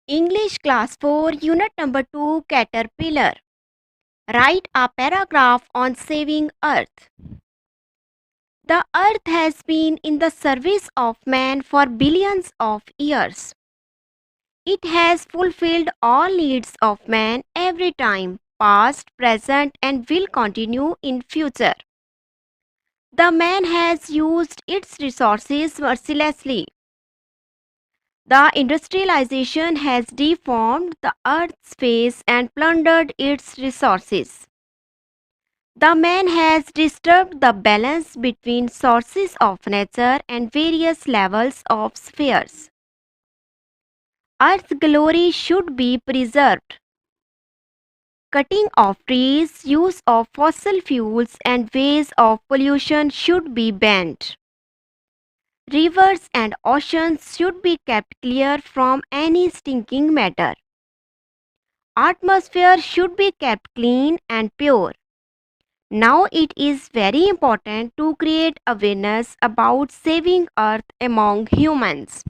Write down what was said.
English Class 4, Unit Number 2, Caterpillar. Write a paragraph on saving Earth. The Earth has been in the service of man for billions of years. It has fulfilled all needs of man every time, past, present, and will continue in future. The man has used its resources mercilessly. The industrialization has deformed the earth's face and plundered its resources. The man has disturbed the balance between sources of nature and various levels of spheres. Earth's glory should be preserved. Cutting of trees, use of fossil fuels, and ways of pollution should be banned. Rivers and oceans should be kept clear from any stinking matter. Atmosphere should be kept clean and pure. Now it is very important to create awareness about saving Earth among humans.